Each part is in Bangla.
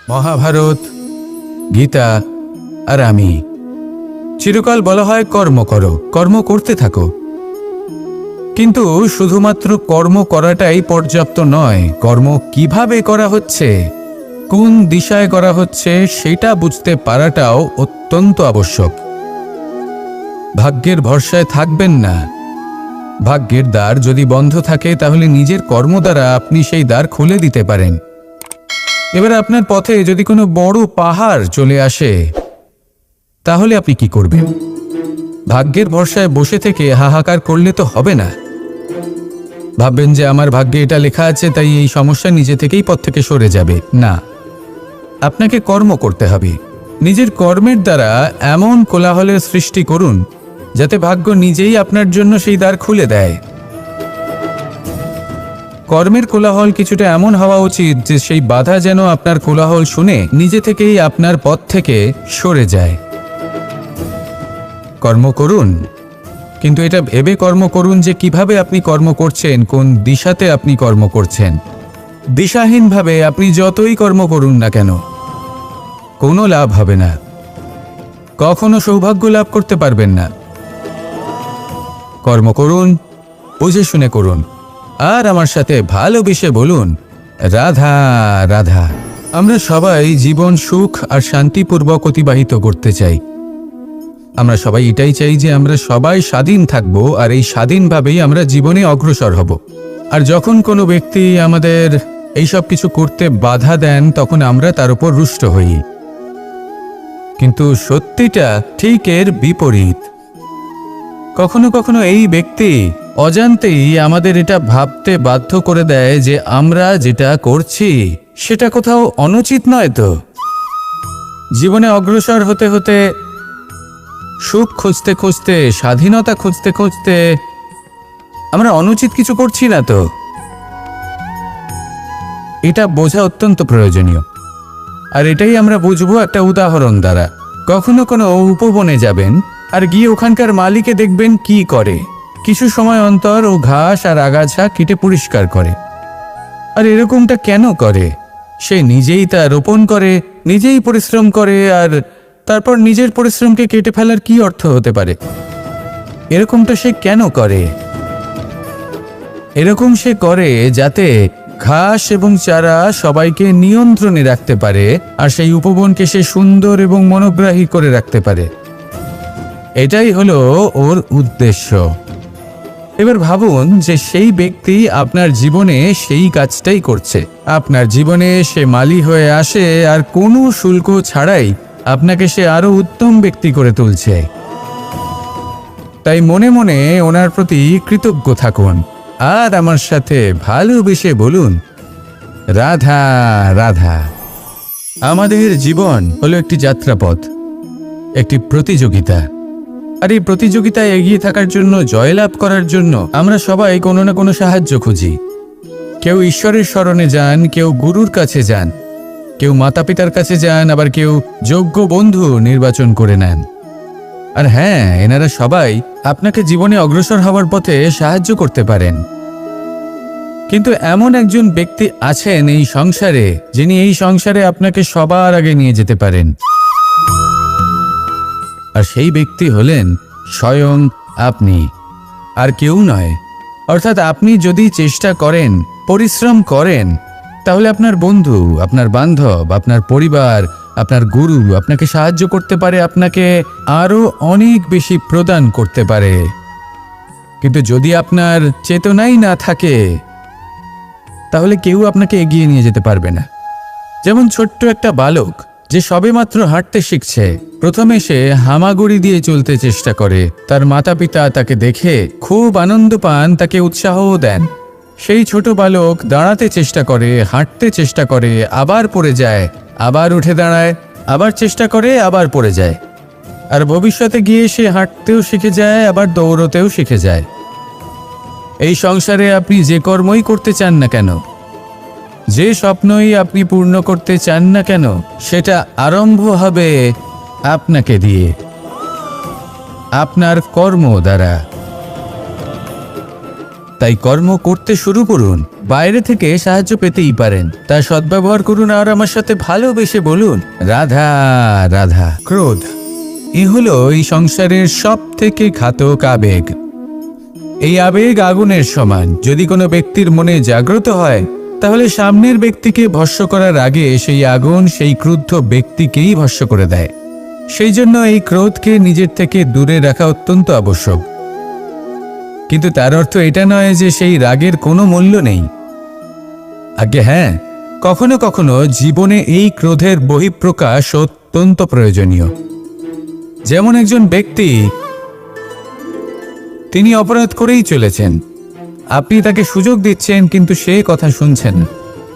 মহাভারত, গীতা আর আমি চিরকাল বলা হয় কর্ম করো, কর্ম করতে থাকো। কিন্তু শুধুমাত্র কর্ম করাটাই পর্যাপ্ত নয়, কর্ম কিভাবে করা হচ্ছে, কোন দিশায় করা হচ্ছে সেটা বুঝতে পারাটাও অত্যন্ত আবশ্যক। ভাগ্যের ভরসায় থাকবেন না। ভাগ্যের দ্বার যদি বন্ধ থাকে তাহলে নিজের কর্ম দ্বারা আপনি সেই দ্বার খুলে দিতে পারেন। এবার আপনার পথে যদি কোনো বড় পাহাড় চলে আসে তাহলে আপনি কি করবেন? ভাগ্যের ভরসায় বসে থেকে হাহাকার করলে তো হবে না। ভাববেন যে আমার ভাগ্যে এটা লেখা আছে তাই এই সমস্যা নিজে থেকেই পথ থেকে সরে যাবে। না, আপনাকে কর্ম করতে হবে। নিজের কর্মের দ্বারা এমন কোলাহলের সৃষ্টি করুন যাতে ভাগ্য নিজেই আপনার জন্য সেই দ্বার খুলে দেয়। কর্মের কোলাহল কিছুটা এমন হওয়া উচিত যে সেই বাধা যেন আপনার কোলাহল শুনে নিজে থেকেই আপনার পথ থেকে সরে যায়। কর্ম করুন, কিন্তু এটা ভেবে কর্ম করুন যে কিভাবে আপনি কর্ম করছেন, কোন দিশাতে আপনি কর্ম করছেন। দিশাহীনভাবে আপনি যতই কর্ম করুন না কেন কোনো লাভ হবে না, কখনো সৌভাগ্য লাভ করতে পারবেন না। কর্ম করুন, বুঝে শুনে করুন, আর আমার সাথে ভালোবেসে বলুন রাধা রাধা। আমরা সবাই জীবন সুখ আর শান্তিপূর্বক অতিবাহিত করতে চাই। আমরা সবাই এটাই চাই যে আমরা সবাই স্বাধীন থাকব, আর এই স্বাধীনভাবেই আমরা জীবনে অগ্রসর হব। আর যখন কোনো ব্যক্তি আমাদের এইসব কিছু করতে বাধা দেন তখন আমরা তার উপর রুষ্ট হই। কিন্তু সত্যিটা ঠিক এর বিপরীত। কখনো কখনো এই ব্যক্তি অজান্তেই আমাদের এটা ভাবতে বাধ্য করে দেয় যে আমরা যেটা করছি সেটা কোথাও অনুচিত নয় তো। জীবনে অগ্রসর হতে হতে, সুখ খুঁজতে খুঁজতে, স্বাধীনতা খুঁজতে খুঁজতে আমরা অনুচিত কিছু করছি না তো। এটা বোঝা অত্যন্ত প্রয়োজনীয়। আর এটাই আমরা বুঝবো একটা উদাহরণ দ্বারা। কখনো কোনো উপবনে যাবেন আর গিয়ে ওখানকার মালিকে দেখবেন কি করে। কিছু সময় অন্তর ও ঘাস আর আগাছা কেটে পরিষ্কার করে। আর এরকমটা কেন করে? সে নিজেই তা রোপণ করে, নিজেই পরিশ্রম করে, আর তারপর নিজের পরিশ্রমকে কেটে ফেলার কি অর্থ হতে পারে? এরকমটা সে কেন করে? এরকম সে করে যাতে ঘাস এবং চারা সবাইকে নিয়ন্ত্রণে রাখতে পারে, আর সেই উপবনকে সে সুন্দর এবং মনোগ্রাহী করে রাখতে পারে। এটাই হলো ওর উদ্দেশ্য। এবার ভাবুন যে সেই ব্যক্তি আপনার জীবনে সেই কাজটাই করছে। আপনার জীবনে সে মালি হয়ে আসে আর কোনো শুল্ক ছাড়াই আপনাকে সে আরো উত্তম ব্যক্তি করে তুলছে। তাই মনে মনে ওনার প্রতি কৃতজ্ঞ থাকুন, আর আমার সাথে ভালোবেসে বলুন রাধা রাধা। আমাদের জীবন হলো একটি যাত্রাপথ, একটি প্রতিযোগিতা। আর এই প্রতিযোগিতায় এগিয়ে থাকার জন্য, জয়লাভ করার জন্য আমরা সবাই কোনো না কোনো সাহায্য খুঁজি। কেউ ঈশ্বরের শরণে যান, কেউ গুরুর কাছে যান, কেউ মাতা পিতার কাছে যান, আবার কেউ যোগ্য বন্ধু নির্বাচন করে নেন। আর হ্যাঁ, এনারা সবাই আপনাকে জীবনে অগ্রসর হওয়ার পথে সাহায্য করতে পারেন। কিন্তু এমন একজন ব্যক্তি আছেন এই সংসারে যিনি এই সংসারে আপনাকে সবার আগে নিয়ে যেতে পারেন। আর সেই ব্যক্তি হলেন স্বয়ং আপনি, আর কেউ নয়। অর্থাৎ আপনি যদি চেষ্টা করেন, পরিশ্রম করেন, তাহলে আপনার বন্ধু, আপনার বান্ধব, আপনার পরিবার, আপনার গুরু আপনাকে সাহায্য করতে পারে, আপনাকে আরো অনেক বেশি প্রদান করতে পারে। কিন্তু যদি আপনার চেতনাই না থাকে তাহলে কেউ আপনাকে এগিয়ে নিয়ে যেতে পারবে না। যেমন ছোট্ট একটা বালক যে সবেমাত্র হাঁটতে শিখছে, প্রথমে সে হামাগুড়ি দিয়ে চলতে চেষ্টা করে। তার মাতা পিতা তাকে দেখে খুব আনন্দ পান, তাকে উৎসাহও দেন। সেই ছোট বালক দাঁড়াতে চেষ্টা করে, হাঁটতে চেষ্টা করে, আবার পড়ে যায়, আবার উঠে দাঁড়ায়, আবার চেষ্টা করে, আবার পড়ে যায়। আর ভবিষ্যতে গিয়ে সে হাঁটতেও শিখে যায়, আবার দৌড়তেও শিখে যায়। এই সংসারে আপনি যে কর্মই করতে চান না কেন, যে স্বপ্নই আপনি পূর্ণ করতে চান না কেন, সেটা আরম্ভ হবে আপনাকে দিয়ে, আপনার কর্ম দ্বারা। তাই কর্ম করতে শুরু করুন। বাইরে থেকে সাহায্য পেতেই পারেন, তা সদ্ব্যবহার করুন আর আমার সাথে ভালোবেসে বলুন রাধা রাধা। ক্রোধ এ হলো এই সংসারের সব থেকে ঘাতক আবেগ। এই আবেগ আগুনের সমান। যদি কোনো ব্যক্তির মনে জাগ্রত হয় তাহলে সামনের ব্যক্তিকে ভস্ম করার আগে সেই আগুন সেই ক্রুদ্ধ ব্যক্তিকেই ভস্ম করে দেয়। সেই জন্য এই ক্রোধকে নিজের থেকে দূরে রাখা অত্যন্ত আবশ্যক। কিন্তু তার অর্থ এটা নয় যে সেই রাগের কোনো মূল্য নেই। আগে হ্যাঁ, কখনো কখনো জীবনে এই ক্রোধের বহিঃপ্রকাশ অত্যন্ত প্রয়োজনীয়। যেমন একজন ব্যক্তি, তিনি অপরাধ করেই চলেছেন, আপনি তাকে সুযোগ দিচ্ছেন কিন্তু সে কথা শুনছেন না।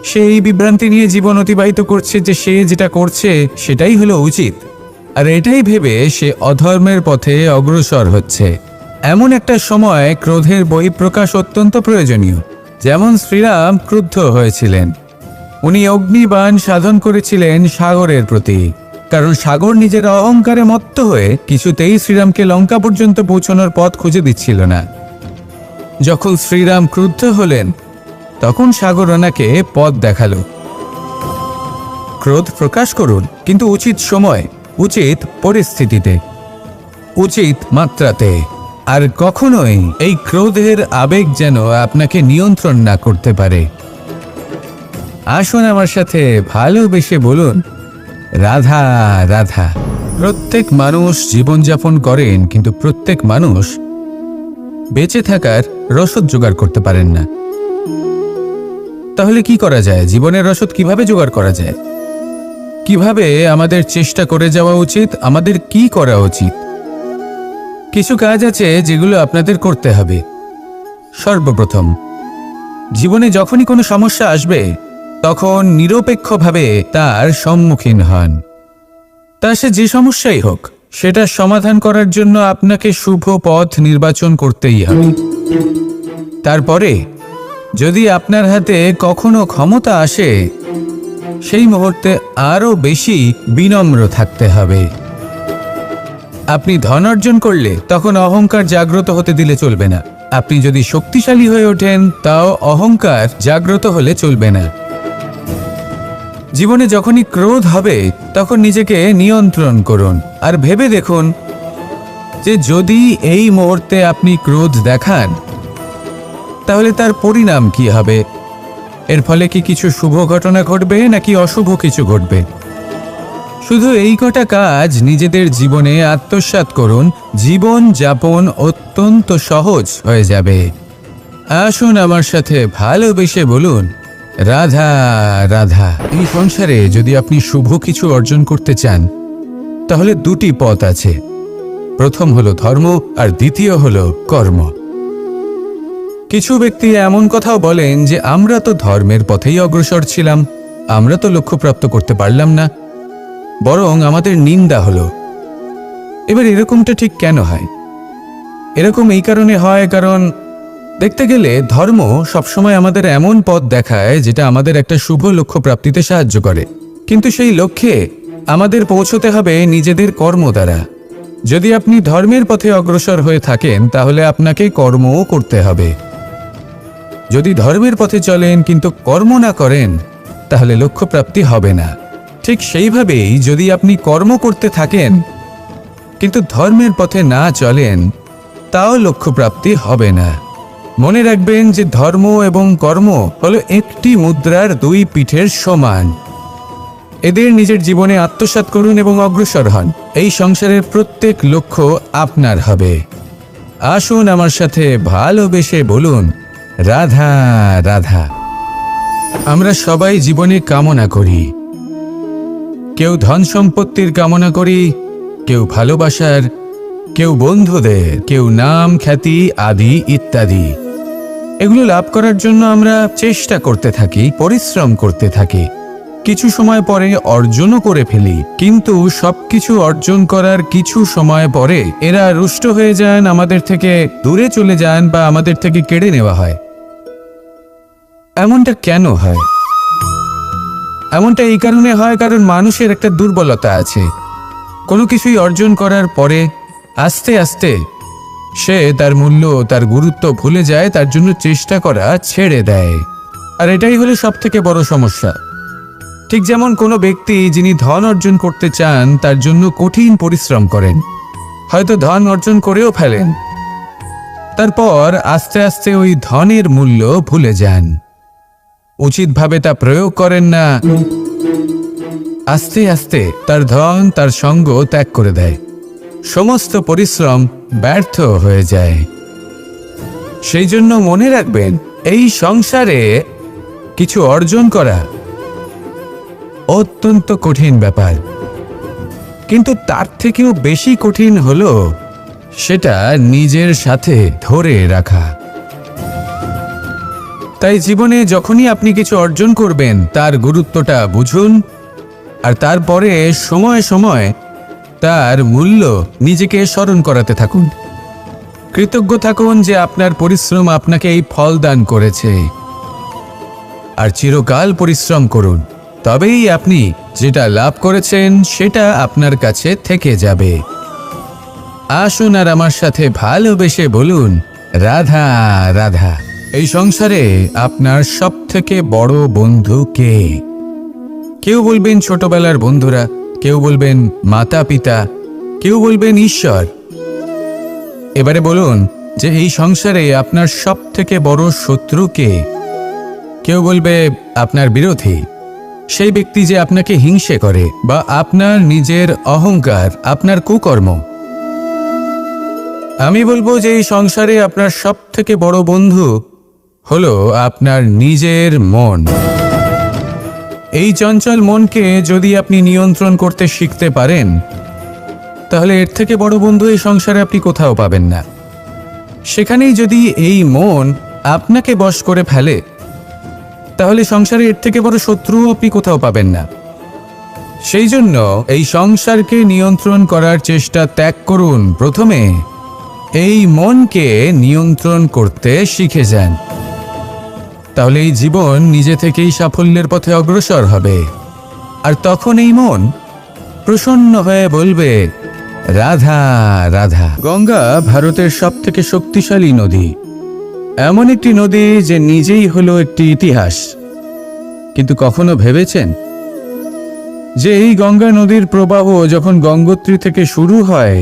সে এই বিভ্রান্তি নিয়ে জীবন অতিবাহিত করছে যে সে যেটা করছে সেটাই হলো উচিত, আর এটাই ভেবে সে অধর্মের পথে অগ্রসর হচ্ছে। এমন একটা সময় ক্রোধের বহিঃপ্রকাশ অত্যন্ত প্রয়োজনীয়। যেমন শ্রীরাম ক্রুদ্ধ হয়েছিলেন, উনি অগ্নিবাণ সাধন করেছিলেন সাগরের প্রতি, কারণ সাগর নিজের অহংকারে মত্ত হয়ে কিছুতেই শ্রীরামকে লঙ্কা পর্যন্ত পৌঁছানোর পথ খুঁজে দিচ্ছিল না। যখন শ্রীরাম ক্রুদ্ধ হলেন তখন সাগর ওনাকে পথ দেখালো। ক্রোধ প্রকাশ করুন, কিন্তু উচিত সময়, উচিত পরিস্থিতিতে, উচিত মাত্রাতে। আর কখনোই এই ক্রোধের আবেগ যেন আপনাকে নিয়ন্ত্রণ না করতে পারে। আসুন আমার সাথে ভালোবেসে বলুন রাধা রাধা। প্রত্যেক মানুষ জীবনযাপন করেন, কিন্তু প্রত্যেক মানুষ বেঁচে থাকার রসদ জোগাড় করতে পারেন না। তাহলে কি করা যায়? জীবনের রসদ কিভাবে জোগাড় করা যায়? কিভাবে আমাদের চেষ্টা করে যাওয়া উচিত? আমাদের কি করা উচিত? কিছু কাজ আছে যেগুলো আপনাদের করতে হবে। সর্বপ্রথম, জীবনে যখনই কোনো সমস্যা আসবে তখন নিরপেক্ষভাবে তার সম্মুখীন হন। তা সে যে সমস্যাই হোক, সেটা সমাধান করার জন্য আপনাকে শুভ পথ নির্বাচন করতেই হবে। তারপরে যদি আপনার হাতে কখনো ক্ষমতা আসে, সেই মুহূর্তে আরও বেশি বিনম্র থাকতে হবে। আপনি ধন অর্জন করলে তখন অহংকার জাগ্রত হতে দিলে চলবে না। আপনি যদি শক্তিশালী হয়ে ওঠেন তাও অহংকার জাগ্রত হলে চলবে না। জীবনে যখনই ক্রোধ হবে তখন নিজেকে নিয়ন্ত্রণ করুন আর ভেবে দেখুন যে যদি এই মুহূর্তে আপনি ক্রোধ দেখান তাহলে তার পরিণাম কি হবে। এর ফলে কি কিছু শুভ ঘটনা ঘটবে নাকি অশুভ কিছু ঘটবে? শুধু এই কটা কাজ নিজেদের জীবনে আত্মসাৎ করুন, জীবন যাপন অত্যন্ত সহজ হয়ে যাবে। আসুন আমার সাথে ভালোবেসে বলুন রাধা রাধা। এই সংসারে যদি আপনি শুভ কিছু অর্জন করতে চান তাহলে দুটি পথ আছে। প্রথম হলো ধর্ম আর দ্বিতীয় হলো কর্ম। কিছু ব্যক্তি এমন কথাও বলেন যে আমরা তো ধর্মের পথেই অগ্রসর ছিলাম, আমরা তো লক্ষ্যপ্রাপ্ত করতে পারলাম না, বরং আমাদের নিন্দা হলো। এবার এরকমটা ঠিক কেন হয়? এরকম এই কারণে হয় কারণ দেখতে গেলে ধর্ম সবসময় আমাদের এমন পথ দেখায় যেটা আমাদের একটা শুভ লক্ষ্য প্রাপ্তিতে সাহায্য করে, কিন্তু সেই লক্ষ্যে আমাদের পৌঁছতে হবে নিজেদের কর্ম দ্বারা। যদি আপনি ধর্মের পথে অগ্রসর হয়ে থাকেন তাহলে আপনাকে কর্মও করতে হবে। যদি ধর্মের পথে চলেন কিন্তু কর্ম না করেন তাহলে লক্ষ্যপ্রাপ্তি হবে না। ঠিক সেইভাবেই যদি আপনি কর্ম করতে থাকেন কিন্তু ধর্মের পথে না চলেন তাও লক্ষ্যপ্রাপ্তি হবে না। মনে রাখবেন যে ধর্ম এবং কর্ম হলো একটি মুদ্রার দুই পিঠের সমান। এদের নিজের জীবনে আত্মসাৎ করুন এবং অগ্রসর হন। এই সংসারের প্রত্যেক লক্ষ্য আপনার হবে। আসুন আমার সাথে ভালোবেসে বলুন রাধা রাধা। আমরা সবাই জীবনে কামনা করি। কেউ ধন সম্পত্তির কামনা করি, কেউ ভালোবাসার, কেউ বন্ধুদের, কেউ নাম খ্যাতি আদি ইত্যাদি। এগুলো লাভ করার জন্য আমরা চেষ্টা করতে থাকি, পরিশ্রম করতে থাকি, কিছু সময় পরে অর্জনও করে ফেলি। কিন্তু সবকিছু অর্জন করার কিছু সময় পরে এরা রুষ্ট হয়ে যান, আমাদের থেকে দূরে চলে যান বা আমাদের থেকে কেড়ে নেওয়া হয়। এমনটা কেন হয়? এমনটা এই কারণে হয় কারণ মানুষের একটা দুর্বলতা আছে। কোনো কিছুই অর্জন করার পরে আস্তে আস্তে সে তার মূল্য, তার গুরুত্ব ভুলে যায়, তার জন্য চেষ্টা করা ছেড়ে দেয়। আর এটাই হলো সব থেকে বড় সমস্যা। ঠিক যেমন কোনো ব্যক্তি যিনি ধন অর্জন করতে চান তার জন্য কঠিন পরিশ্রম করেন, হয়তো ধন অর্জন করেও ফেলেন, তারপর আস্তে আস্তে ওই ধনের মূল্য ভুলে যান, উচিতভাবে তা প্রয়োগ করেন না, আস্তে আস্তে তার ধন তার সঙ্গ ত্যাগ করে দেয়, সমস্ত পরিশ্রম ব্যর্থ হয়ে যায়। সেই জন্য মনে রাখবেন, এই সংসারে কিছু অর্জন করা অত্যন্ত কঠিন ব্যাপার, কিন্তু তার থেকেও বেশি কঠিন হলো সেটা নিজের সাথে ধরে রাখা। তাই জীবনে যখনই আপনি কিছু অর্জন করবেন তার গুরুত্বটা বুঝুন, আর তারপরে সময়ে সময়ে তার মূল্য নিজেকে স্মরণ করাতে থাকুন। কৃতজ্ঞ থাকুন যে আপনার পরিশ্রম আপনাকে এই ফল দান করেছে, আর চিরকাল পরিশ্রম করুন, তবেই আপনি যেটা লাভ করেছেন সেটা আপনার কাছে থেকে যাবে। আসুন আর আমার সাথে ভালোবেসে বলুন, রাধা রাধা। এই সংসারে আপনার সব থেকে বড় বন্ধু কে? কেউ বলবেন ছোটবেলার বন্ধুরা, কেউ বলবেন মাতা পিতা, কেউ বলবেন ঈশ্বর। এবারে বলুন যে এই সংসারে আপনার সব থেকে বড় শত্রু কে? কেউ বলবে আপনার বিরোধী, সেই ব্যক্তি যে আপনাকে হিংসে করে, বা আপনার নিজের অহংকার, আপনার কুকর্ম। আমি বলবো যে এই সংসারে আপনার সব থেকে বড় বন্ধু হলো আপনার নিজের মন। এই চঞ্চল মনকে যদি আপনি নিয়ন্ত্রণ করতে শিখতে পারেন, তাহলে এর থেকে বড় বন্ধু এই সংসারে আপনি কোথাও পাবেন না। সেখানেই যদি এই মন আপনাকে বশ করে ফেলে, তাহলে সংসারে এর থেকে বড় শত্রুও আপনি কোথাও পাবেন না। সেই জন্য এই সংসারকে নিয়ন্ত্রণ করার চেষ্টা ত্যাগ করুন। প্রথমে এই মনকে নিয়ন্ত্রণ করতে শিখে যান, তাহলে এই জীবন নিজে থেকেই সাফল্যের পথে অগ্রসর হবে। আর তখন এই মন প্রসন্ন হয়ে বলবে, রাধা রাধা। গঙ্গা ভারতের সব থেকে শক্তিশালী নদী, এমন একটি নদী যে নিজেই হলো একটি ইতিহাস। কিন্তু কখনো ভেবেছেন যে এই গঙ্গা নদীর প্রবাহ যখন গঙ্গোত্রী থেকে শুরু হয়,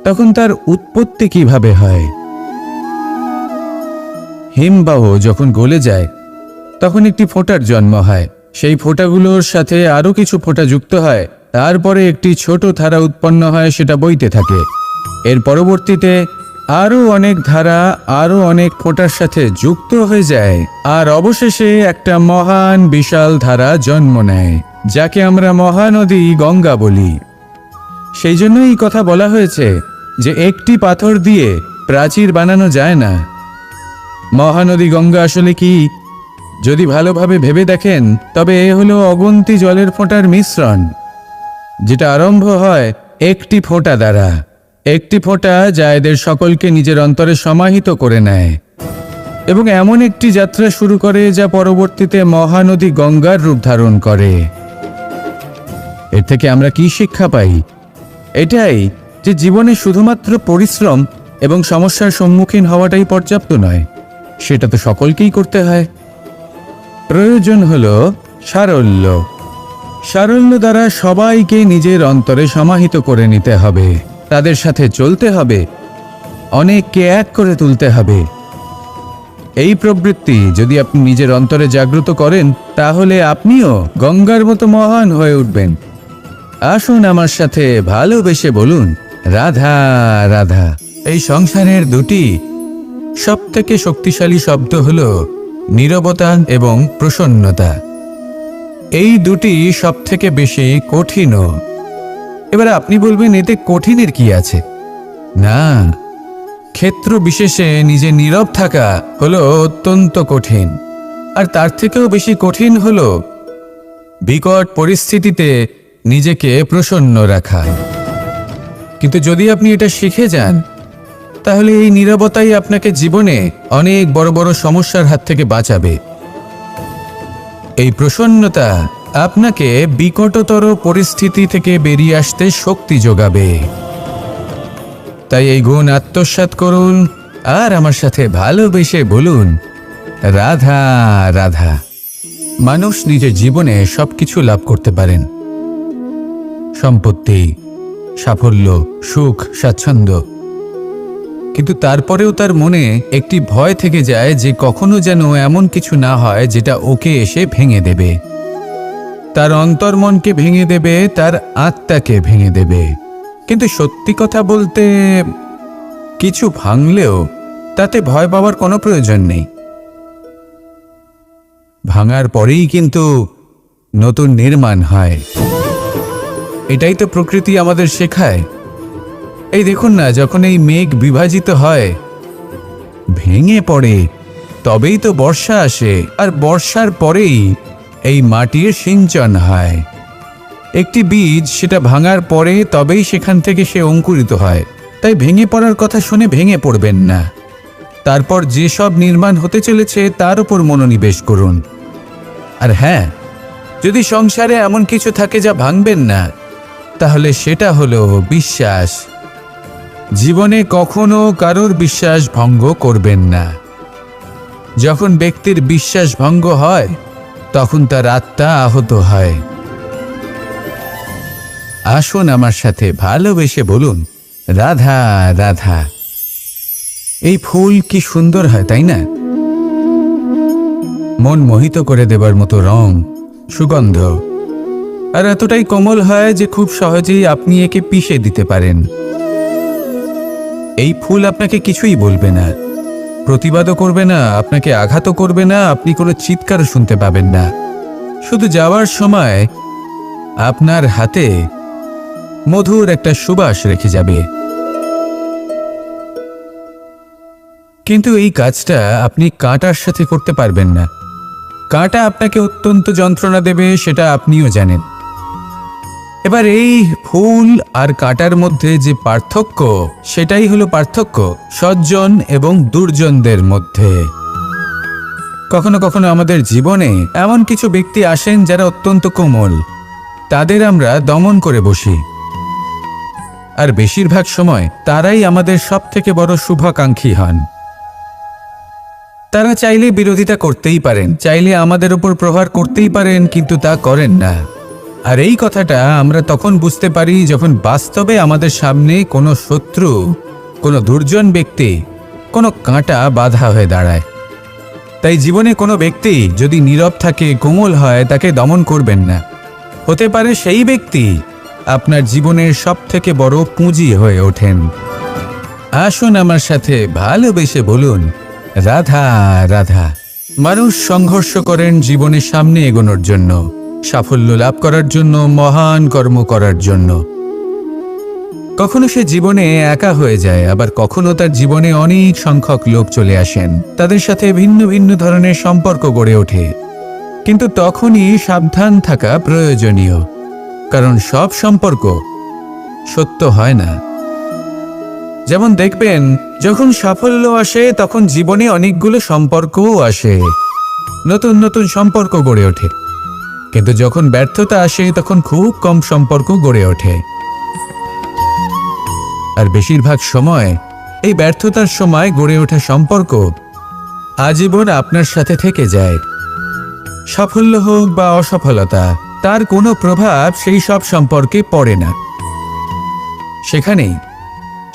তখন তার উৎপত্তি কিভাবে হয়? হিমবাহ যখন গলে যায়, তখন একটি ফোঁটার জন্ম হয়, সেই ফোঁটাগুলোর সাথে আরো কিছু ফোঁটা যুক্ত হয়, তারপরে একটি ছোট ধারা উৎপন্ন হয়, সেটা বইতে থাকে। এর পরবর্তীতে আরো অনেক ধারা আরো অনেক ফোঁটার সাথে যুক্ত হয়ে যায়, আর অবশেষে একটা মহান বিশাল ধারা জন্ম নেয়, যাকে আমরা মহানদী গঙ্গা বলি। সেই জন্য এই কথা বলা হয়েছে যে একটি পাথর দিয়ে প্রাচীর বানানো যায় না। মহানদী গঙ্গা আসলে কি, যদি ভালোভাবে ভেবে দেখেন, তবে এ হলো অগুন্তি জলের ফোঁটার মিশ্রণ, যেটা আরম্ভ হয় একটি ফোঁটা দ্বারা। একটি ফোঁটা যা এদের সকলকে নিজের অন্তরে সমাহিত করে নেয়, এবং এমন একটি যাত্রা শুরু করে যা পরবর্তীতে মহানদী গঙ্গার রূপ ধারণ করে। এর থেকে আমরা কি শিক্ষা পাই? এটাই যে জীবনে শুধুমাত্র পরিশ্রম এবং সমস্যার সম্মুখীন হওয়াটাই পর্যাপ্ত নয়, সেটা তো সকলকেই করতে হয়। প্রয়োজন হলো সারল্য। সারল্য দ্বারা সবাইকে নিজের অন্তরে সমাহিত করে নিতে হবে, তাদের সাথে চলতে হবে, অনেককে এক করে তুলতে হবে। এই প্রবৃত্তি যদি আপনি নিজের অন্তরে জাগ্রত করেন, তাহলে আপনিও গঙ্গার মতো মহান হয়ে উঠবেন। আসুন আমার সাথে ভালোবেসে বলুন, রাধা রাধা। এই সংসারের দুটি সব থেকে শক্তিশালী শব্দ হলো নীরবতা এবং প্রসন্নতা। এই দুটি সব থেকে বেশি কঠিনও। এবার আপনি বলবেন, এতে কঠিনের কি আছে? না, ক্ষেত্র বিশেষে নিজে নীরব থাকা হলো অত্যন্ত কঠিন, আর তার থেকেও বেশি কঠিন হলো বিকট পরিস্থিতিতে নিজেকে প্রসন্ন রাখা। কিন্তু যদি আপনি এটা শিখে যান, তাহলে এই নীরবতাই আপনাকে জীবনে অনেক বড় বড় সমস্যার হাত থেকে বাঁচাবে। এই প্রসন্নতা আপনাকে বিকটতর পরিস্থিতি থেকে বেরিয়ে আসতে শক্তি যোগাবে। তাই এই গুণ আত্মসাৎ করুন আর আমার সাথে ভালোবেসে বলুন, রাধা রাধা। মানুষ নিজের জীবনে সবকিছু লাভ করতে পারেন, সম্পত্তি, সাফল্য, সুখ, স্বাচ্ছন্দ্য, কিন্তু তারপরেও তার মনে একটি ভয় থেকে যায় যে কখনো যেন এমন কিছু না হয় যেটা ওকে এসে ভেঙে দেবে, তার অন্তর্মনকে ভেঙে দেবে, তার আত্মাকে ভেঙে দেবে। কিন্তু সত্যি কথা বলতে কিছু ভাঙলেও তাতে ভয় পাওয়ার কোনো প্রয়োজন নেই। ভাঙার পরেই কিন্তু নতুন নির্মাণ হয়। এটাই তো প্রকৃতি আমাদের শেখায়। এই দেখুন না, যখন এই মেঘ বিভাজিত হয়, ভেঙে পড়ে, তবেই তো বর্ষা আসে, আর বর্ষার পরেই এই মাটির সিঞ্চন হয়। একটি বীজ সেটা ভাঙার পরে তবেই সেখান থেকে সে অঙ্কুরিত হয়। তাই ভেঙে পড়ার কথা শুনে ভেঙে পড়বেন না। তারপর যেসব নির্মাণ হতে চলেছে তার উপর মনোনিবেশ করুন। আর হ্যাঁ, যদি সংসারে এমন কিছু থাকে যা ভাঙবেন না, তাহলে সেটা হলো বিশ্বাস। জীবনে কখনো কারোর বিশ্বাস ভঙ্গ করবেন না। যখন ব্যক্তির বিশ্বাস ভঙ্গ হয় তখন তার আত্মা আহত হয়। আসুন আমার সাথে ভালোবেসে বলুন, রাধা রাধা। এই ফুল কি সুন্দর হয়, তাই না? মন মোহিত করে দেবার মতো রং, সুগন্ধ, আর এতটাই কোমল হয় যে খুব সহজেই আপনি একে পিষে দিতে পারেন। এই ফুল আপনাকে কিছুই বলবে না, প্রতিবাদও করবে না, আপনাকে আঘাতও করবে না, আপনি কোনো চিৎকারও শুনতে পাবেন না। শুধু যাওয়ার সময় আপনার হাতে মধুর একটা সুবাস রেখে যাবে। কিন্তু এই কাজটা আপনি কাঁটার সাথে করতে পারবেন না। কাঁটা আপনাকে অত্যন্ত যন্ত্রণা দেবে, সেটা আপনিও জানেন। এবার এই ফুল আর কাঁটার মধ্যে যে পার্থক্য, সেটাই হলো পার্থক্য সজ্জন এবং দুর্জনদের মধ্যে। কখনো কখনো আমাদের জীবনে এমন কিছু ব্যক্তি আসেন যারা অত্যন্ত কোমল, তাদের আমরা দমন করে বসি। আর বেশিরভাগ সময় তারাই আমাদের সবথেকে বড় শুভাকাঙ্ক্ষী হন। তারা চাইলে বিরোধিতা করতেই পারেন, চাইলে আমাদের উপর প্রহার করতেই পারেন, কিন্তু তা করেন না। আর এই কথাটা আমরা তখন বুঝতে পারি যখন বাস্তবে আমাদের সামনে কোনো শত্রু, কোনো দুর্জন ব্যক্তি, কোনো কাঁটা বাধা হয়ে দাঁড়ায়। তাই জীবনে কোনো ব্যক্তি যদি নীরব থাকে, কোমল হয়, তাকে দমন করবেন না। হতে পারে সেই ব্যক্তি আপনার জীবনের সবথেকে বড় পুঁজি হয়ে ওঠেন। আসুন আমার সাথে ভালোবেসে বলুন, রাধা রাধা। মানুষ সংঘর্ষ করেন জীবনের সামনে এগোনোর জন্য, সাফল্য লাভ করার জন্য, মহান কর্ম করার জন্য। কখনো সে জীবনে একা হয়ে যায়, আবার কখনো তার জীবনে অনেক সংখ্যক লোক চলে আসেন, তাদের সাথে ভিন্ন ভিন্ন ধরনের সম্পর্ক গড়ে ওঠে। কিন্তু তখনই সাবধান থাকা প্রয়োজনীয়, কারণ সব সম্পর্ক সত্য হয় না। যেমন দেখবেন, যখন সাফল্য আসে তখন জীবনে অনেকগুলো সম্পর্কও আসে, নতুন নতুন সম্পর্ক গড়ে ওঠে। কিন্তু যখন ব্যর্থতা আসে তখন খুব কম সম্পর্ক গড়ে ওঠে। আর বেশিরভাগ সময় এই ব্যর্থতার সময় গড়ে ওঠা সম্পর্ক আজীবন আপনার সাথে থেকে যায়। সাফল্য হোক বা অসফলতা, তার কোনো প্রভাব সেই সব সম্পর্কে পড়ে না। সেখানেই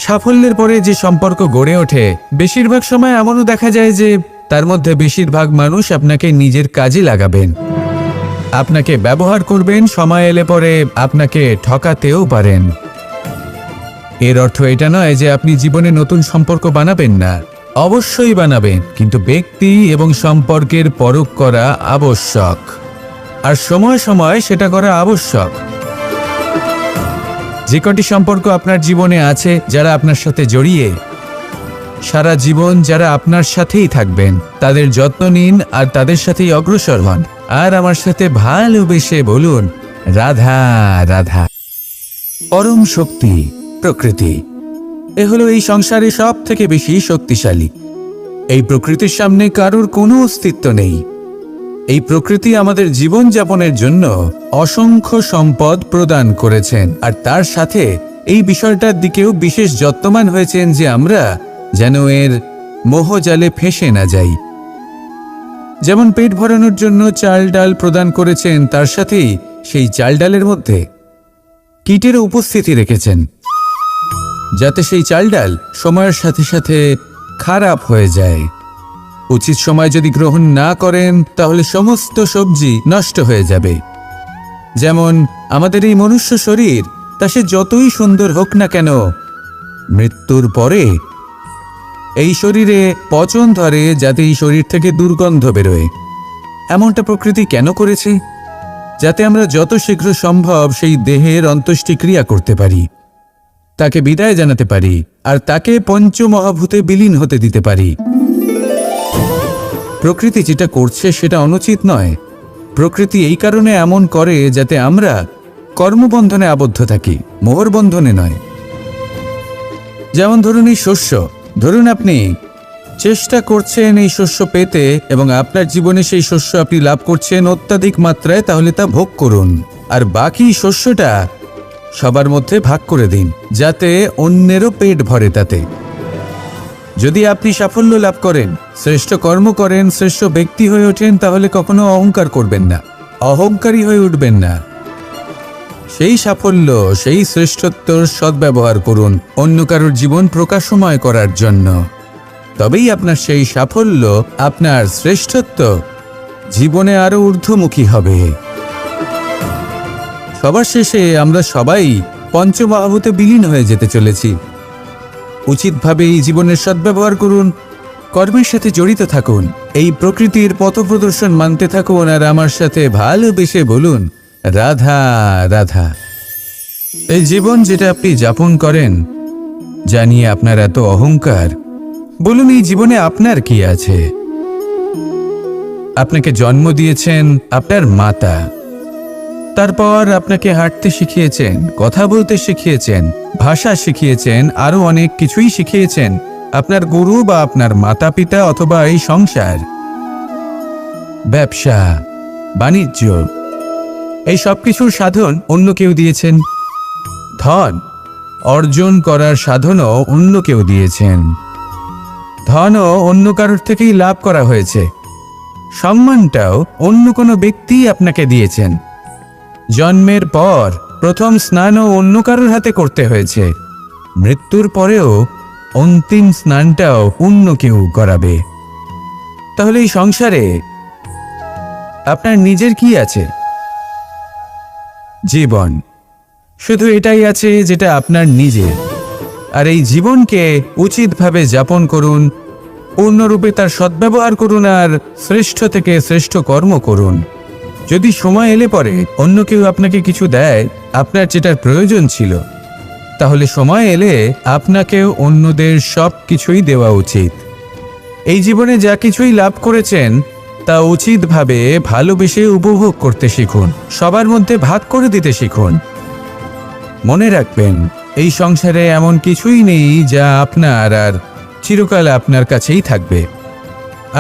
সাফল্যের পরে যে সম্পর্ক গড়ে ওঠে, বেশিরভাগ সময় এমনও দেখা যায় যে তার মধ্যে বেশিরভাগ মানুষ আপনাকে নিজের কাজে লাগাবেন, আপনাকে ব্যবহার করবেন, সময় এলে পরে আপনাকে ঠকাতেও পারেন। এর অর্থ এটা নয় যে আপনি জীবনে নতুন সম্পর্ক বানাবেন না, অবশ্যই বানাবেন, কিন্তু ব্যক্তি এবং সম্পর্কের পরখ করা আবশ্যক, আর সময় সময় সেটা করা আবশ্যক। যে কটি সম্পর্ক আপনার জীবনে আছে, যারা আপনার সাথে জড়িয়ে সারা জীবন, যারা আপনার সাথেই থাকবেন, তাদের যত্ন নিন আর তাদের সাথেই অগ্রসর হন। আর আমার সাথে ভালোবেসে বলুন, রাধা রাধা। পরম শক্তি প্রকৃতি, এ হলো এই সংসারে সব থেকে বেশি শক্তিশালী। এই প্রকৃতির সামনে কারোর কোনো অস্তিত্ব নেই। এই প্রকৃতি আমাদের জীবন যাপনের জন্য অসংখ্য সম্পদ প্রদান করেছেন, আর তার সাথে এই বিষয়টার দিকেও বিশেষ যত্নবান হয়েছেন যে আমরা যেন এর মোহজালে ফেঁসে না যাই। যেমন পেট ভরানোর জন্য চাল ডাল প্রদান করেছেন, তার সাথেই সেই চাল ডালের মধ্যে কীটের উপস্থিতি রেখেছেন, যাতে সেই চাল ডাল সময়ের সাথে সাথে খারাপ হয়ে যায়। উচিত সময় যদি গ্রহণ না করেন তাহলে সমস্ত সবজি নষ্ট হয়ে যাবে। যেমন আমাদের এই মনুষ্য শরীর, তা সে যতই সুন্দর হোক না কেন, মৃত্যুর পরে এই শরীরে পচন ধরে, যাতে এই শরীর থেকে দুর্গন্ধ বেরোয়। এমনটা প্রকৃতি কেন করেছে? যাতে আমরা যত শীঘ্র সম্ভব সেই দেহের অন্ত্যেষ্টিক্রিয়া করতে পারি, তাকে বিদায় জানাতে পারি, আর তাকে পঞ্চমহাভূতে বিলীন হতে দিতে পারি। প্রকৃতি যেটা করছে সেটা অনুচিত নয়। প্রকৃতি এই কারণে এমন করে যাতে আমরা কর্মবন্ধনে আবদ্ধ থাকি, মোহর বন্ধনে নয়। যেমন ধরুন এই শস্য, ধরুন আপনি চেষ্টা করছেন এই শস্য পেতে এবং আপনার জীবনে সেই শস্য আপনি লাভ করছেন অত্যাধিক মাত্রায়, তাহলে তা ভোগ করুন আর বাকি শস্যটা সবার মধ্যে ভাগ করে দিন, যাতে অন্যেরও পেট ভরে। তাতে যদি আপনি সাফল্য লাভ করেন, শ্রেষ্ঠ কর্ম করেন, শ্রেষ্ঠ ব্যক্তি হয়ে ওঠেন, তাহলে কখনো অহংকার করবেন না, অহংকারী হয়ে উঠবেন না। সেই সাফল্য, সেই শ্রেষ্ঠত্বর সদ্ব্যবহার করুন অন্য কারোর জীবন প্রকাশময় করার জন্য। তবেই আপনার সেই সাফল্য, আপনার শ্রেষ্ঠত্ব জীবনে আরো ঊর্ধ্বমুখী হবে। সবার শেষে আমরা সবাই পঞ্চমহাভূতে বিলীন হয়ে যেতে চলেছি। উচিতভাবে এই জীবনের সদ্ব্যবহার করুন, কর্মের সাথে জড়িত থাকুন, এই প্রকৃতির পথপ্রদর্শন মানতে থাকুন, আর আমার সাথে ভালোবেসে বলুন রাধা রাধা। এই জীবন যেটা আপনি যাপন করেন, জানিয়ে আপনার এত অহংকার, বলুন এই জীবনে আপনার কি আছে? আপনাকে জন্ম দিয়েছেন আপনার মাতা, তারপর আপনাকে হাঁটতে শিখিয়েছেন, কথা বলতে শিখিয়েছেন, ভাষা শিখিয়েছেন, আরো অনেক কিছুই শিখিয়েছেন আপনার গুরু বা আপনার মাতা পিতা, অথবা এই সংসার, ব্যবসা বাণিজ্য, এই সব কিছুর সাধন অন্য কেউ দিয়েছেন। ধন অর্জন করার সাধনও অন্য কেউ দিয়েছেন। ধনও অন্য কারোর থেকেই লাভ করা হয়েছে। সম্মানটাও অন্য কোনো ব্যক্তি আপনাকে দিয়েছেন। জন্মের পর প্রথম স্নানও অন্য কারোর হাতে করতে হয়েছে। মৃত্যুর পরেও অন্তিম স্নানটাও অন্য কেউ করাবে। তাহলে এই সংসারে আপনার নিজের কি আছে? জীবন, শুধু এটাই আছে যেটা আপনার নিজের। আর এই জীবনকে উচিতভাবে যাপন করুন, পূর্ণরূপে তার সদ্ব্যবহার করুন, আর শ্রেষ্ঠ থেকে শ্রেষ্ঠ কর্ম করুন। যদি সময় এলে পরে অন্য কেউ আপনাকে কিছু দেয়, আপনার যেটার প্রয়োজন ছিল, তাহলে সময় এলে আপনাকেও অন্যদের সব কিছুই দেওয়া উচিত। এই জীবনে যা কিছুই লাভ করেছেন তা উচিতভাবে ভালোবেসে উপভোগ করতে শিখুন, সবার মধ্যে ভাগ করে দিতে শিখুন। মনে রাখবেন, এই সংসারে এমন কিছুই নেই যা আপনার আর চিরকাল আপনার কাছেই থাকবে।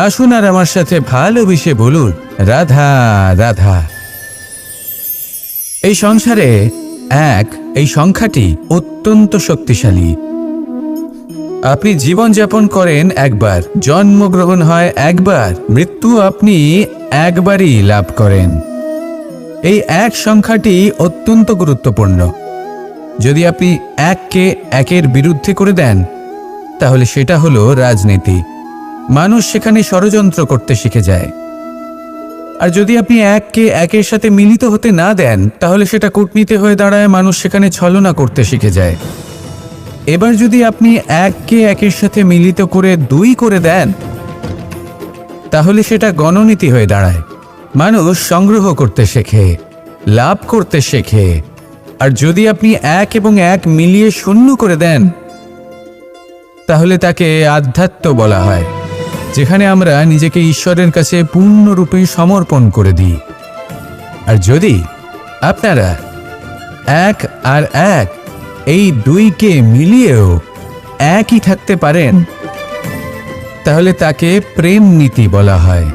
আসুন আর আমার সাথে ভালোবেসে বলুন রাধা রাধা। এই সংসারে এক, এই সংখ্যাটি অত্যন্ত শক্তিশালী। আপনি জীবন যাপন করেন একবার, জন্মগ্রহণ হয় একবার, মৃত্যু আপনি একবারই লাভ করেন। এই এক সংখ্যাটি অত্যন্ত গুরুত্বপূর্ণ। যদি আপনি এককে একের বিরুদ্ধে করে দেন, তাহলে সেটা হলো রাজনীতি। মানুষ সেখানে ষড়যন্ত্র করতে শিখে যায়। আর যদি আপনি এককে একের সাথে মিলিত হতে না দেন, তাহলে সেটা কূটনীতি হয়ে দাঁড়ায়, মানুষ সেখানে ছলনা করতে শিখে যায়। এবার যদি আপনি এককে একের সাথে মিলিত করে দুই করে দেন, তাহলে সেটা গণনীতি হয়ে দাঁড়ায়। মানুষ সংগ্রহ করতে শেখে, লাভ করতে শেখে। আর যদি আপনি এক এবং এক মিলিয়ে শূন্য করে দেন, তাহলে তাকে আধ্যাত্ম বলা হয়, যেখানে আমরা নিজেকে ঈশ্বরের কাছে পূর্ণরূপে সমর্পণ করে দিই। আর যদি আপনারা এক আর এক, এই দুইকে মিলিয়েও একই থাকতে পারেন, তাহলে তাকে প্রেম নীতি বলা হয়।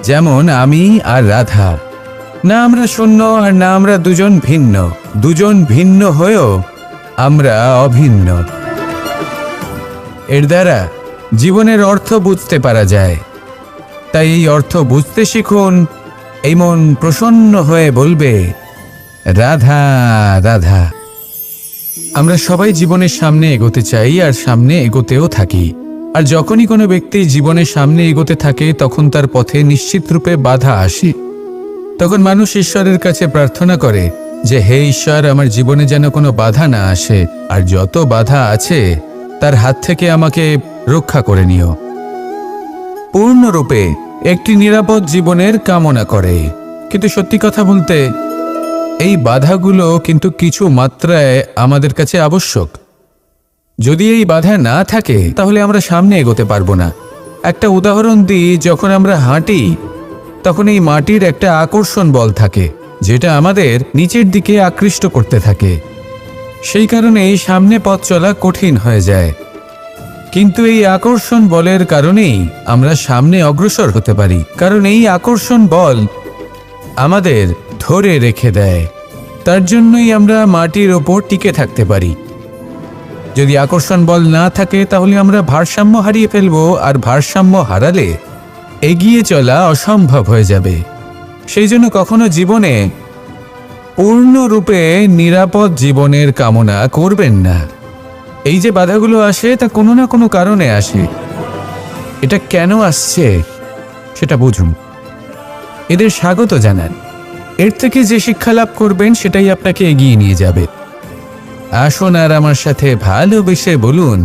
যেমন আমি আর রাধা, না আমরা শূন্য আর না আমরা দুজন ভিন্ন। দুজন ভিন্ন হয়েও আমরা অভিন্ন। এর দ্বারা জীবনের অর্থ বুঝতে পারা যায়। তাই এই অর্থ বুঝতে শিখুন। এই মন প্রসন্ন হয়ে বলবে, রাধা রাধা। আমরা সবাই জীবনের সামনে এগোতে চাই আর সামনে এগোতেও থাকি। আর যখনই কোনো ব্যক্তি জীবনের সামনে এগোতে থাকে তখন তার পথে নিশ্চিত রূপে বাধা আসে। তখন মানুষ ঈশ্বরের কাছে প্রার্থনা করে যে, হে ঈশ্বর, আমার জীবনে যেন কোনো বাধা না আসে, আর যত বাধা আছে তার হাত থেকে আমাকে রক্ষা করে নিও। পূর্ণরূপে একটি নিরাপদ জীবনের কামনা করে। কিন্তু সত্যি কথা বলতে, এই বাধাগুলো কিন্তু কিছু মাত্রায় আমাদের কাছে আবশ্যক। যদি এই বাধা না থাকে তাহলে আমরা সামনে এগোতে পারবো না। একটা উদাহরণ দিই, যখন আমরা হাঁটি তখন এই মাটির একটা আকর্ষণ বল থাকে যেটা আমাদের নিচের দিকে আকৃষ্ট করতে থাকে। সেই কারণে সামনে পথ চলা কঠিন হয়ে যায়। কিন্তু এই আকর্ষণ বলের কারণেই আমরা সামনে অগ্রসর হতে পারি, কারণ এই আকর্ষণ বল আমাদের ধরে রেখে দেয়। তার জন্যই আমরা মাটির ওপর টিকে থাকতে পারি। যদি আকর্ষণ বল না থাকে তাহলে আমরা ভারসাম্য হারিয়ে ফেলবো, আর ভারসাম্য হারালে এগিয়ে চলা অসম্ভব হয়ে যাবে। সেই জন্য কখনো জীবনে পূর্ণরূপে নিরাপদ জীবনের কামনা করবেন না। এই যে বাধাগুলো আসে তা কোনো না কোনো কারণে আসে। এটা কেন আসছে সেটা বুঝুন, এদের স্বাগত জানান। এর থেকে যে শিক্ষা লাভ করবেন সেটাই আপনাকে এগিয়ে নিয়ে যাবে। আসুন আর আমার সাথে ভালোবেসে বলুন,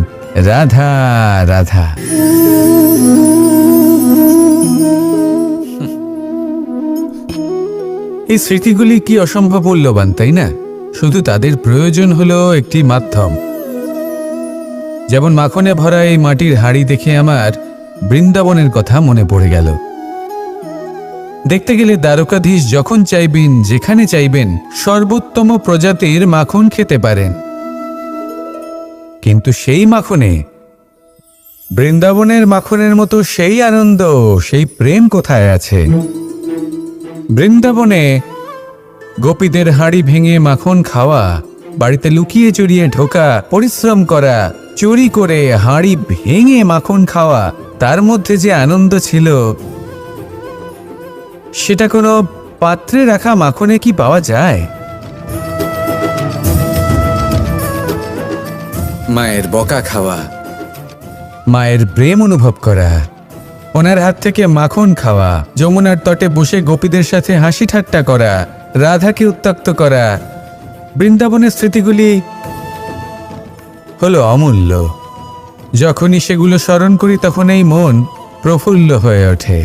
রাধা রাধা। এই স্মৃতিগুলি কি অসম্ভব মূল্যবান, তাই না? শুধু তাদের প্রয়োজন হলো একটি মাধ্যম। যেমন মাখনে ভরা এই মাটির হাঁড়ি দেখে আমার বৃন্দাবনের কথা মনে পড়ে গেল। দেখতে গেলে দ্বারকাধীশ যখন চাইবেন, যেখানে চাইবেন, সর্বোত্তম প্রজাতির মাখন খেতে পারেন। কিন্তু সেই মাখনে, বৃন্দাবনের মাখনের মতো সেই আনন্দ, সেই প্রেম কোথায় আছে? বৃন্দাবনে গোপীদের হাঁড়ি ভেঙে মাখন খাওয়া, বাড়িতে লুকিয়ে চুরিয়ে ঢোকা, পরিশ্রম করা, চুরি করে হাঁড়ি ভেঙে মাখন খাওয়া, তার মধ্যে যে আনন্দ ছিল সেটা কোনো পাত্রে রাখা মাখনে কি পাওয়া যায়? মায়ের বকা খাওয়া, মায়ের প্রেম অনুভব করা, ওনার হাত থেকে মাখন খাওয়া, যমুনার তটে বসে গোপীদের সাথে হাসি ঠাট্টা করা, রাধাকে উত্ত্যক্ত করা, বৃন্দাবনের স্মৃতিগুলি হলো অমূল্য। যখনই সেগুলো স্মরণ করি তখন এই মন প্রফুল্ল হয়ে ওঠে।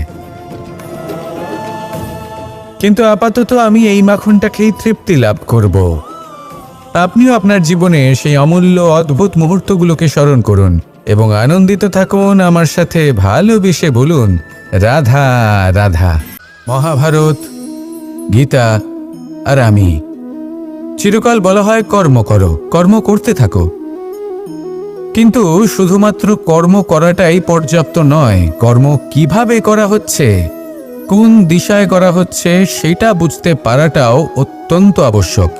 কিন্তু আপাতত আমি এই মাখনটাকেই তৃপ্তি লাভ করব। আপনিও আপনার জীবনে সেই অমূল্য অদ্ভুত মুহূর্তগুলোকে স্মরণ করুন এবং আনন্দিত থাকুন। আমার সাথে ভালোবেসে বলুন, রাধা রাধা। মহাভারত, গীতা আর আমি চিরকাল বলা হয় কর্ম করো, কর্ম করতে থাকো। কিন্তু শুধুমাত্র কর্ম করাটাই পর্যাপ্ত নয়। কর্ম কিভাবে করা হচ্ছে, কোন দিশায় করা হচ্ছে সেটা বুঝতে পারাটাও অত্যন্ত আবশ্যক।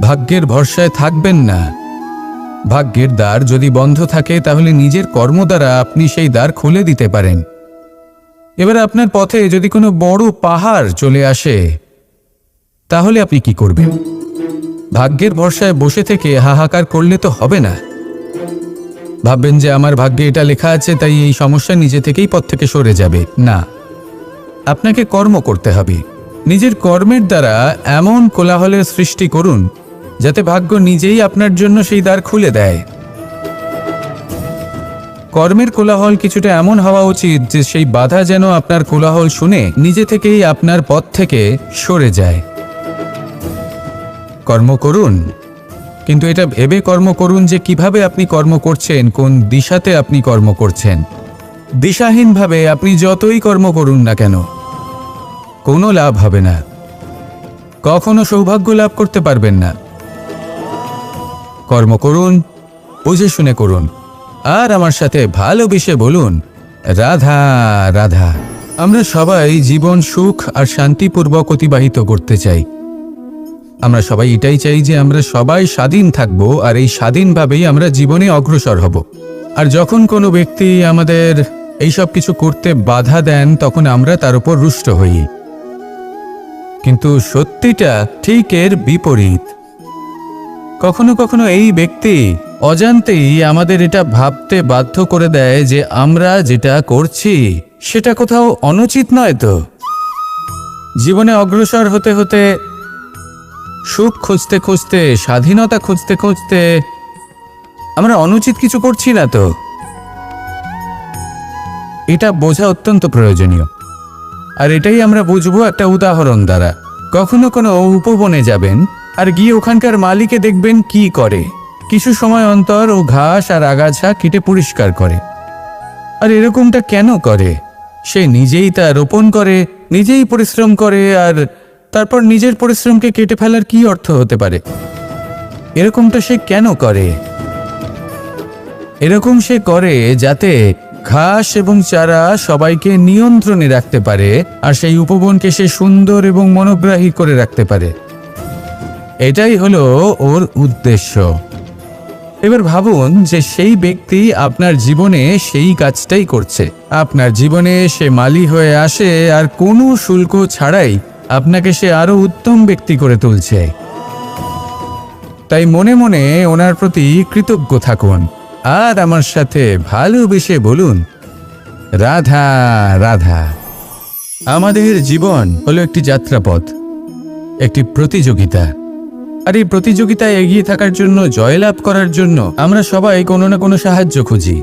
ভাগ্যের ভরসায় থাকবেন না। ভাগ্যের দ্বার যদি বন্ধ থাকে তাহলে নিজের কর্ম দ্বারা আপনি সেই দ্বার খুলে দিতে পারেন। এবার আপনার পথে যদি কোনো বড় পাহাড় চলে আসে তাহলে আপনি কি করবেন? ভাগ্যের ভরসায় বসে থেকে হাহাকার করলে তো হবে না। ভাববেন যে আমার ভাগ্যে এটা লেখা আছে তাই এই সমস্যা নিজে থেকেই পথ থেকে সরে যাবে। না, আপনাকে কর্ম করতে হবে। নিজের কর্মের দ্বারা এমন কোলাহলের সৃষ্টি করুন যাতে ভাগ্য নিজেই আপনার জন্য সেই দ্বার খুলে দেয়। কর্মের কোলাহল কিছুটা এমন হওয়া উচিত যে সেই বাধা যেন আপনার কোলাহল শুনে নিজে থেকেই আপনার পথ থেকে সরে যায়। কর্ম করুন, কিন্তু এটা ভেবে কর্ম করুন যে কিভাবে আপনি কর্ম করছেন, কোন দিশাতে আপনি কর্ম করছেন। দিশাহীনভাবে আপনি যতই কর্ম করুন না কেন কোনো লাভ হবে না। কখনো সৌভাগ্য লাভ করতে পারবেন না। কর্ম করুন, বুঝে শুনে করুন, আর আমার সাথে ভালোবেসে বলুন, রাধা রাধা। আমরা সবাই জীবন সুখ আর শান্তিপূর্বক অতিবাহিত করতে চাই। আমরা সবাই এটাই চাই যে আমরা সবাই স্বাধীন থাকব, আর এই স্বাধীনভাবেই আমরা জীবনে অগ্রসর হব। আর যখন কোনো ব্যক্তি আমাদের এইসব কিছু করতে বাধা দেন, তখন আমরা তার উপর রুষ্ট হই। কিন্তু সত্যিটা ঠিক এর বিপরীত। কখনো কখনো এই ব্যক্তি অজান্তেই আমাদের এটা ভাবতে বাধ্য করে দেয় যে আমরা যেটা করছি সেটা কোথাও অনুচিত নয় তো। জীবনে অগ্রসর হতে হতে, সুখ খুঁজতে খুঁজতে, স্বাধীনতা খুঁজতে খুঁজতে আমরা অনুচিত কিছু করছি না তো। এটা বোঝা অত্যন্ত প্রয়োজনীয়। আর এটাই আমরা বুঝবো একটা উদাহরণ দ্বারা। কখনো কোনো উপবনে যাবেন আর গিয়ে ওখানকার মালিকে দেখবেন কি করে। কিছু সময় অন্তর ও ঘাস আর আগাছা কেটে পরিষ্কার করে। আর এরকমটা কেন করে? সে নিজেই তা রোপণ করে, নিজেই পরিশ্রম করে, আর তারপর নিজের পরিশ্রমকে কেটে ফেলার কি অর্থ হতে পারে? এরকমটা সে কেন করে? এরকম সে করে যাতে ঘাস এবং চারা সবাইকে নিয়ন্ত্রণে রাখতে পারে, আর সেই উপবনকে সে সুন্দর এবং মনোগ্রাহী করে রাখতে পারে। এটাই হলো ওর উদ্দেশ্য। এবার ভাবুন যে সেই ব্যক্তি আপনার জীবনে সেই কাজটাই করছে। আপনার জীবনে সে মালি হয়ে আসে, আর কোনো শুল্ক ছাড়াই আপনাকে সে আরো উত্তম ব্যক্তি করে তুলছে। তাই মনে মনে ওনার প্রতি কৃতজ্ঞ থাকুন, আর আমার সাথে ভালোবেসে বলুন, রাধা রাধা। আমাদের জীবন হলো একটি যাত্রাপথ, একটি প্রতিযোগিতা। আর এই প্রতিযোগিতায় এগিয়ে থাকার জন্য, জয়লাভ করার জন্য আমরা সবাই কোনো না কোনো সাহায্য খুঁজি।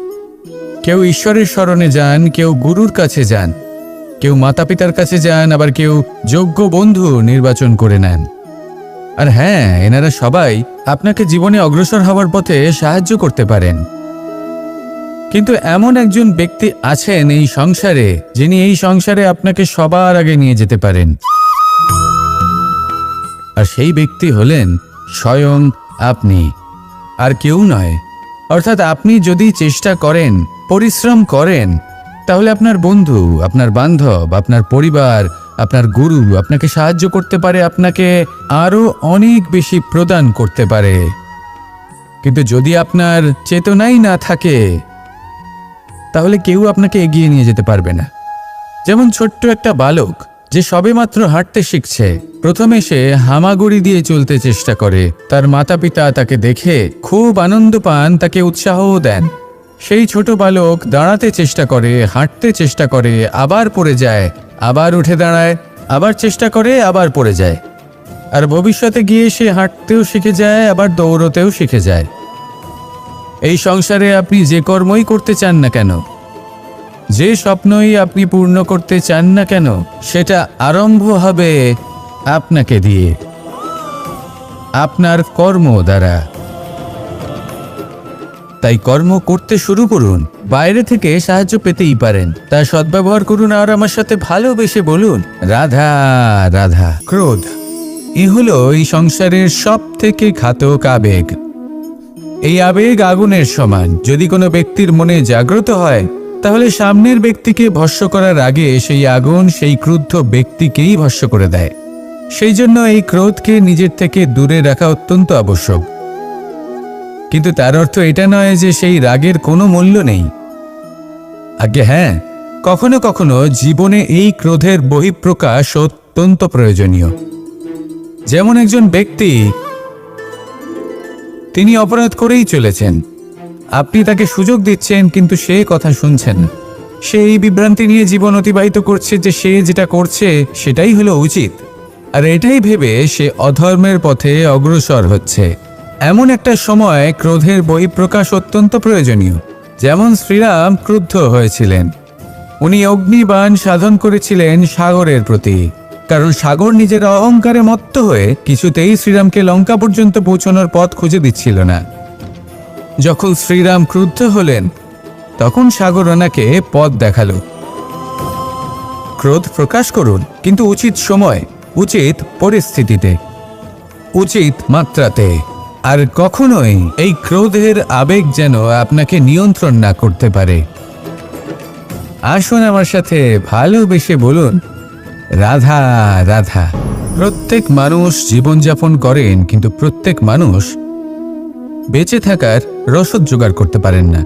কেউ ঈশ্বরের শরণে যান, কেউ গুরুর কাছে যান, কেউ মাতা পিতার কাছে যান, আবার কেউ যোগ্য বন্ধু নির্বাচন করে নেন। আর হ্যাঁ, এনারা সবাই আপনাকে জীবনে অগ্রসর হওয়ার পথে সাহায্য করতে পারেন। কিন্তু এমন একজন ব্যক্তি আছেন এই সংসারে, যিনি এই সংসারে আপনাকে সবার আগে নিয়ে যেতে পারেন। আর সেই ব্যক্তি হলেন স্বয়ং আপনি, আর কেউ নয়। অর্থাৎ আপনি যদি চেষ্টা করেন, পরিশ্রম করেন, তাহলে আপনার বন্ধু, আপনার বান্ধব, আপনার পরিবার, আপনার গুরু আপনাকে সাহায্য করতে পারে, আপনাকে আরো অনেক বেশি প্রদান করতে পারে। কিন্তু যদি আপনার চেতনাই না থাকে, তাহলে কেউ আপনাকে এগিয়ে নিয়ে যেতে পারবে না। যেমন ছোট্ট একটা বালক যে সবেমাত্র হাঁটতে শিখছে, প্রথমে সে হামাগুড়ি দিয়ে চলতে চেষ্টা করে। তার মাতা পিতা তাকে দেখে খুব আনন্দ পান, তাকে উৎসাহও দেন। সেই ছোট বালক দাঁড়াতে চেষ্টা করে, হাঁটতে চেষ্টা করে, আবার পড়ে যায়, আবার উঠে দাঁড়ায়, আবার চেষ্টা করে, আবার পড়ে যায়। আর ভবিষ্যতে গিয়ে সে হাঁটতেও শিখে যায়, আবার দৌড়তেও শিখে যায়। এই সংসারে আপনি যে কর্মই করতে চান না কেন, যে স্বপ্নই আপনি পূর্ণ করতে চান না কেন, সেটা আরম্ভ হবে আপনাকে দিয়ে, আপনার কর্ম দ্বারা। তাই কর্ম করতে শুরু করুন। বাইরে থেকে সাহায্য পেতেই পারেন, তার সদ্ব্যবহার করুন, আর আমার সাথে ভালোবেসে বলুন, রাধা রাধা। ক্রোধ এ হলো এই সংসারের সব থেকে ঘাতক আবেগ। এই আবেগ আগুনের সমান। যদি কোনো ব্যক্তির মনে জাগ্রত হয়, তাহলে সামনের ব্যক্তিকে ভস্ম করার আগে সেই আগুন সেই ক্রুদ্ধ ব্যক্তিকেই ভস্ম করে দেয়। সেই জন্য এই ক্রোধকে নিজের থেকে দূরে রাখা অত্যন্ত আবশ্যক। কিন্তু তার অর্থ এটা নয় যে সেই রাগের কোনো মূল্য নেই। আগে হ্যাঁ, কখনো কখনো জীবনে এই ক্রোধের বহিঃপ্রকাশ অত্যন্ত প্রয়োজনীয়। যেমন একজন ব্যক্তি, তিনি অপরাধ করেই চলেছেন, আপনি তাকে সুযোগ দিচ্ছেন, কিন্তু সে কথা শুনছেন না। সে এই বিভ্রান্তি নিয়ে জীবন অতিবাহিত করছে যে সে যেটা করছে সেটাই হলো উচিত, আর এটাই ভেবে সে অধর্মের পথে অগ্রসর হচ্ছে। এমন একটা সময় ক্রোধের বহিঃপ্রকাশ অত্যন্ত প্রয়োজনীয়। যেমন শ্রীরাম ক্রুদ্ধ হয়েছিলেন, উনি অগ্নিবাণ সাধন করেছিলেন সাগরের প্রতি, কারণ সাগর নিজের অহংকারে মত্ত হয়ে কিছুতেই শ্রীরামকে লঙ্কা পর্যন্ত পৌঁছানোর পথ খুঁজে দিচ্ছিল না। যখন শ্রীরাম ক্রুদ্ধ হলেন, তখন সাগর ওনাকে পথ দেখালো। ক্রোধ প্রকাশ করুন, কিন্তু উচিত সময়, উচিত পরিস্থিতিতে, উচিত মাত্রাতে। আর কখনোই এই ক্রোধের আবেগ যেন আপনাকে নিয়ন্ত্রণ না করতে পারে। আসুন আমার সাথে ভালোবেসে বলুন, রাধা রাধা। প্রত্যেক মানুষ জীবনযাপন করেন, কিন্তু প্রত্যেক মানুষ বেঁচে থাকার রসদ জোগাড় করতে পারেন না।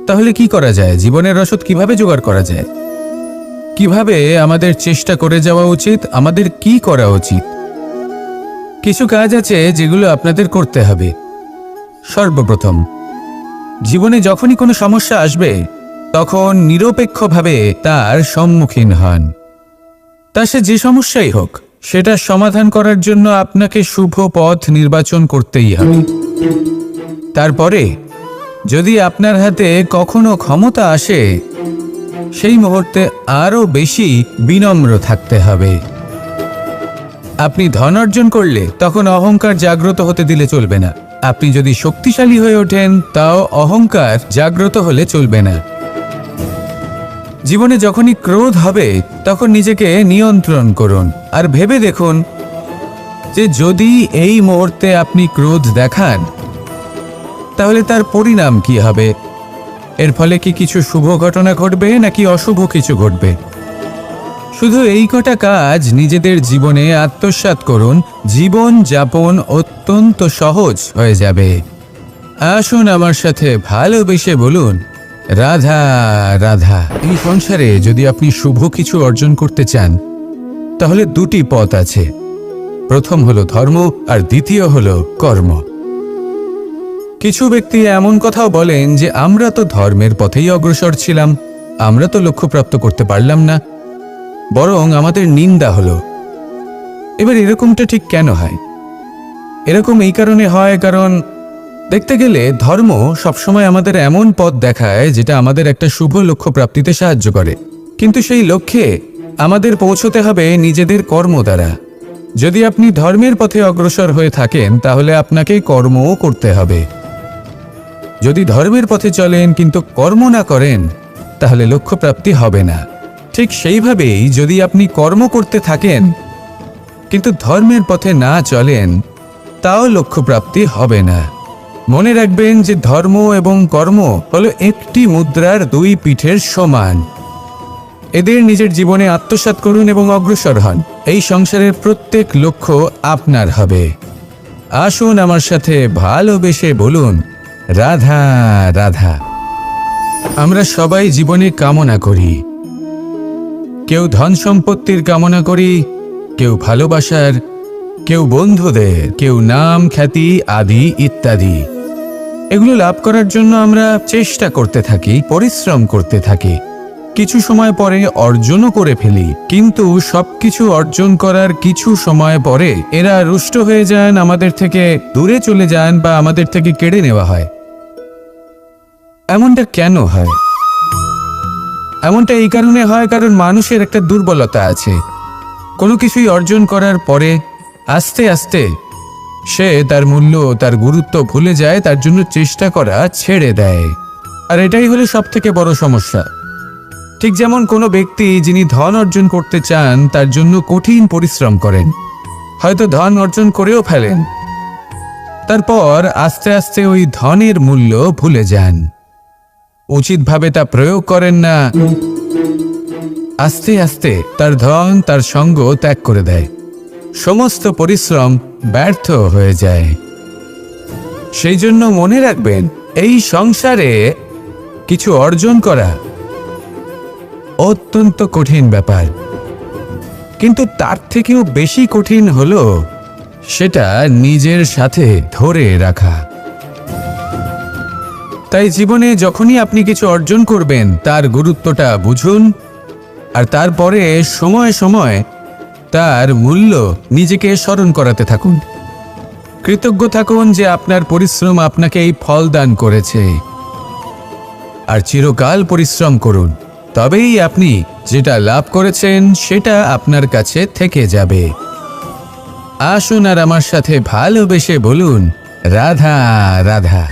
তাহলে কি করা যায়? জীবনের রসদ কিভাবে জোগাড় করা যায়? কিভাবে আমাদের চেষ্টা করে যাওয়া উচিত? আমাদের কি করা উচিত? কিছু কাজ আছে যেগুলো আপনাদের করতে হবে। সর্বপ্রথম, জীবনে যখনই কোনো সমস্যা আসবে তখন নিরপেক্ষভাবে তার সম্মুখীন হন। তা সে যে সমস্যাই হোক, সেটা সমাধান করার জন্য আপনাকে শুভ পথ নির্বাচন করতেই হবে। তারপরে যদি আপনার হাতে কখনো ক্ষমতা আসে, সেই মুহূর্তে আরও বেশি বিনম্র থাকতে হবে। আপনি ধন অর্জন করলে তখন অহংকার জাগ্রত হতে দিলে চলবে না। আপনি যদি শক্তিশালী হয়ে ওঠেন, তাও অহংকার জাগ্রত হলে চলবে না। জীবনে যখনই ক্রোধ হবে তখন নিজেকে নিয়ন্ত্রণ করুন আর ভেবে দেখুন যে যদি এই মুহূর্তে আপনি ক্রোধ দেখান, তাহলে তার পরিণাম কি হবে? এর ফলে কি কিছু শুভ ঘটনা ঘটবে নাকি অশুভ কিছু ঘটবে? শুধু এই কটা কাজ নিজেদের জীবনে আত্মসাৎ করুন, জীবন যাপন অত্যন্ত সহজ হয়ে যাবে। আসুন আমার সাথে ভালোবেসে বলুন, রাধা রাধা। এই সংসারে যদি আপনি শুভ কিছু অর্জন করতে চান, তাহলে দুটি পথ আছে। প্রথম হলো ধর্ম আর দ্বিতীয় হলো কর্ম। কিছু ব্যক্তি এমন কথাও বলেন যে আমরা তো ধর্মের পথেই অগ্রসর ছিলাম, আমরা তো লক্ষ্যপ্রাপ্ত করতে পারলাম না, বরং আমাদের নিন্দা হলো। এবার এরকমটা ঠিক কেন হয়? এরকম এই কারণে হয় কারণ দেখতে গেলে ধর্ম সবসময় আমাদের এমন পথ দেখায় যেটা আমাদের একটা শুভ লক্ষ্য প্রাপ্তিতে সাহায্য করে, কিন্তু সেই লক্ষ্যে আমাদের পৌঁছতে হবে নিজেদের কর্ম দ্বারা। যদি আপনি ধর্মের পথে অগ্রসর হয়ে থাকেন, তাহলে আপনাকে কর্মও করতে হবে। যদি ধর্মের পথে চলেন কিন্তু কর্ম না করেন, তাহলে লক্ষ্য প্রাপ্তি হবে না। ঠিক সেইভাবেই যদি আপনি কর্ম করতে থাকেন কিন্তু ধর্মের পথে না চলেন, তাও লক্ষ্য প্রাপ্তি হবে না। মনে রাখবেন যে ধর্ম এবং কর্ম হলো একটি মুদ্রার দুই পিঠের সমান। এদের নিজের জীবনে আত্মসাৎ করুন এবং অগ্রসর হন। এই সংসারের প্রত্যেক লক্ষ্য আপনার হবে। আসুন আমার সাথে ভালোবেসে বলুন, রাধা রাধা। আমরা সবাই জীবনে কামনা করি। কেউ ধন সম্পত্তির কামনা করি, কেউ ভালোবাসার, কেউ বন্ধুদের, কেউ নাম খ্যাতি আদি ইত্যাদি। এগুলো লাভ করার জন্য আমরা চেষ্টা করতে থাকি, পরিশ্রম করতে থাকি। কিছু সময় পরে অর্জনও করে ফেলি, কিন্তু সবকিছু অর্জন করার কিছু সময় পরে এরা রুষ্ট হয়ে যান, আমাদের থেকে দূরে চলে যান বা আমাদের থেকে কেড়ে নেওয়া হয়। এমনটা কেন হয়? এমনটা এই কারণে হয় কারণ মানুষের একটা দুর্বলতা আছে। কোনো কিছুই অর্জন করার পরে আস্তে আস্তে সে তার মূল্য, তার গুরুত্ব ভুলে যায়, তার জন্য চেষ্টা করা ছেড়ে দেয়। আর এটাই হলো সবথেকে বড় সমস্যা। ঠিক যেমন কোনো ব্যক্তি যিনি ধন অর্জন করতে চান, তার জন্য কঠিন পরিশ্রম করেন, হয়তো ধন অর্জন করেও ফেলেন, তারপর আস্তে আস্তে ওই ধনের মূল্য ভুলে যান, উচিতভাবে তা প্রয়োগ করেন না, আস্তে আস্তে তার ধন, তার সঙ্গ ত্যাগ করে দেয়, সমস্ত পরিশ্রম ব্যর্থ হয়ে যায়। সেই জন্য মনে রাখবেন, এই সংসারে কিছু অর্জন করা অত্যন্ত কঠিন ব্যাপার, কিন্তু তার থেকেও বেশি কঠিন হলো সেটা নিজের সাথে ধরে রাখা। তাই জীবনে যখনই আপনি কিছু অর্জন করবেন, তার গুরুত্বটা বুঝুন আর তারপরে সময় সময় তার মূল্য নিজেকে স্মরণ করাতে থাকুন। কৃতজ্ঞ থাকুন যে আপনার পরিশ্রম আপনাকে এই ফল দান করেছে, আর চিরকাল পরিশ্রম করুন, তবেই আপনি যেটা লাভ করেছেন সেটা আপনার কাছে থেকে যাবে। আসুন আর আমার সাথে ভালোবেসে বলুন, রাধা রাধা।